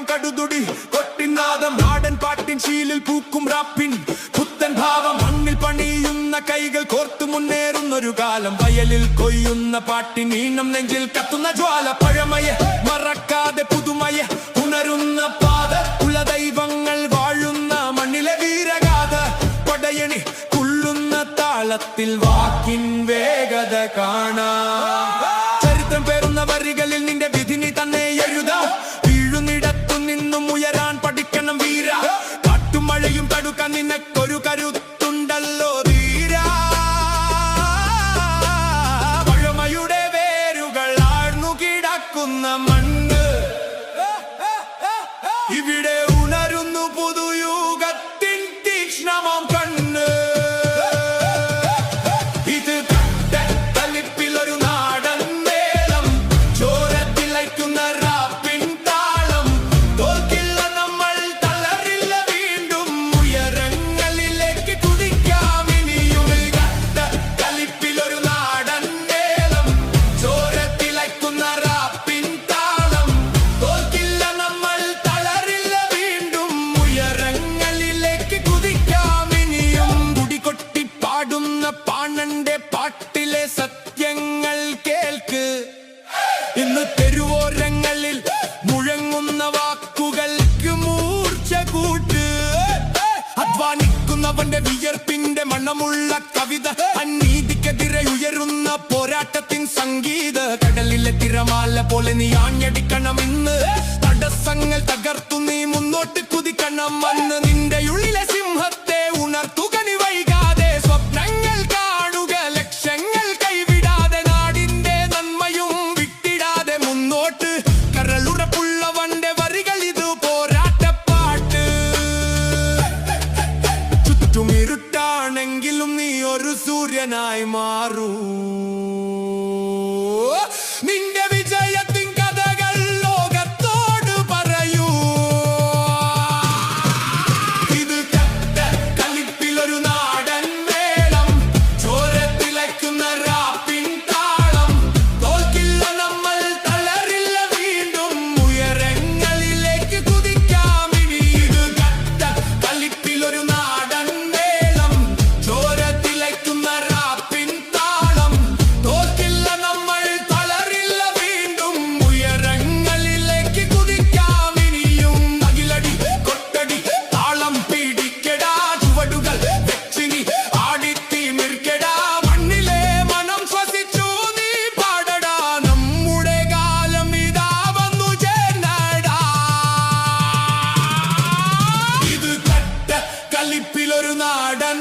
കേൾക്കാം കടുതുടി കൊട്ടിനാദം നാടൻ പാട്ടിൻ ശീലിൽ പൂക്കും റാപ്പിൻ പുത്തൻ ഭാവം മണ്ണിൽ പണിയുന്ന കൈകൾ കോർത്തു മുന്നേറുന്നൊരു കാലം വയലിൽ കൊയ്യുന്ന പാട്ടിൻ ഈണം നെഞ്ചിൽ കത്തുന്ന ജ്വാല പഴമയെ മറക്കാതെ പുതുമയെ ഉണരുന്ന പാത കുലദൈവങ്ങൾ വാഴുന്ന മണ്ണിലെ വീരഗാഥ പടയണി കൊള്ളുന്ന താളത്തിൽ വാക്കിൻ വേഗത കാണാം ചരിത്രം പേറുന്ന വരികളിൽ നിന്റെ വിധി നീ തന്നെ എഴുതാം വീഴുന്നിടത്തു നിന്നും ഉയരാൻ പഠിക്കണം വീര കാട്ടുമഴയും തടുക്കാൻ നിനക്കൊരു കരുത്തുണ്ടല്ലോ ധീരാ പഴമയുടെ വേരുകൾ ആഴ്ന്നു കിടക്കുന്ന മണ്ണ് ഇവിടെ ഉണരുന്നു പുതുയുഗത്തിൻ തീക്ഷ്ണമാം കണ്ണ് ഇത് തലിപ്പിലൊരു നാടൻ മേളം ചോരത്തിളയ്ക്കുന്ന റാപ്പിൻ താളം തോൽക്കില്ല നമ്മൾ തളരില്ല വീണ്ടും ഉയരങ്ങളിലേക്ക് കുതിക്കാം ഇനിയും തലിപ്പിലൊരു നാടൻ മേളം ചോരത്തിളയ്ക്കുന്ന റാപ്പിൻ താളം തോൽക്കില്ല നമ്മൾ തളരില്ല വീണ്ടും ഉയരങ്ങളിലേക്ക് കുതിക്കാം ഇനിയും കുടികൊട്ടി പാടുന്ന പാണന്റെ പാട്ടിലെ സത്യങ്ങൾ കേൾക്ക് ഇന്ന് തെരുവോരങ്ങളിൽ മുഴങ്ങുന്ന വാക്കുകൾക്ക് മൂർച്ച കൂട്ട് അധ്വാനിക്കുന്നവന്റെ വിയർപ്പിന്റെ മണമുള്ള കവിത അനീതിക്കെതിരെ ഉയരുന്ന പോരാട്ടത്തിൻ സംഗീത കടലിലെ തിരമാല പോലെ നീ ആഞ്ഞടിക്കണം ഇന്ന് തടസ്സങ്ങൾ തകർത്തു നീ മുന്നോട്ട് കുതിക്കണം അന്ന് നിന്റെ ഉള്ളിലെ സിംഹത്തെ ഉണർത്തുക നീ വൈകാതെ സ്വപ്നങ്ങൾ കാണുക ലക്ഷ്യങ്ങൾ കൈവിടാതെ നാടിന്റെ നന്മയും വിട്ടിടാതെ മുന്നോട്ട് കരളുറപ്പുള്ളവന്റെ വരികൾ ഇത് പോരാട്ടപ്പാട്ട് ചുറ്റും ഇരുട്ടാണെങ്കിലും നീ ഒരു സൂര്യനായി മാറൂ നിന്റെ വിജയത്തിൻ കഥകൾ ലോകത്തോട് പറയൂ ഇത് കലിപ്പിലൊരു നാടൻ മേളം ചോരത്തിളയ്ക്കുന്ന റാപ്പിൻ താളം തോൽക്കില്ല നമ്മൾ തളരില്ല വീണ്ടും ഉയരങ്ങളിലേക്ക് കുതിക്കാം ഇനി ഇത് കലിപ്പിലൊരു നാടൻ മേളം ചോരത്തിളയ്ക്കുന്ന റാപ്പിൻ താളം തോൽക്കില്ല നമ്മൾ തളരില്ല വീണ്ടും ഉയരങ്ങളിലേക്ക് കുതിക്കാം ഇനിയും അകിലടി കൊട്ടടി താളം പിടിക്കടാ ചുവടുകൾ വെച്ചിനി ആടിത്തിമിർക്കടാ മണ്ണിലെ മണം ശ്വസിച്ചു നീ പാടടാ നമ്മുടെ കാലം ഇതാ വന്നു ചേർന്നടാ ഇത് കലിപ്പിലൊരു നാടൻ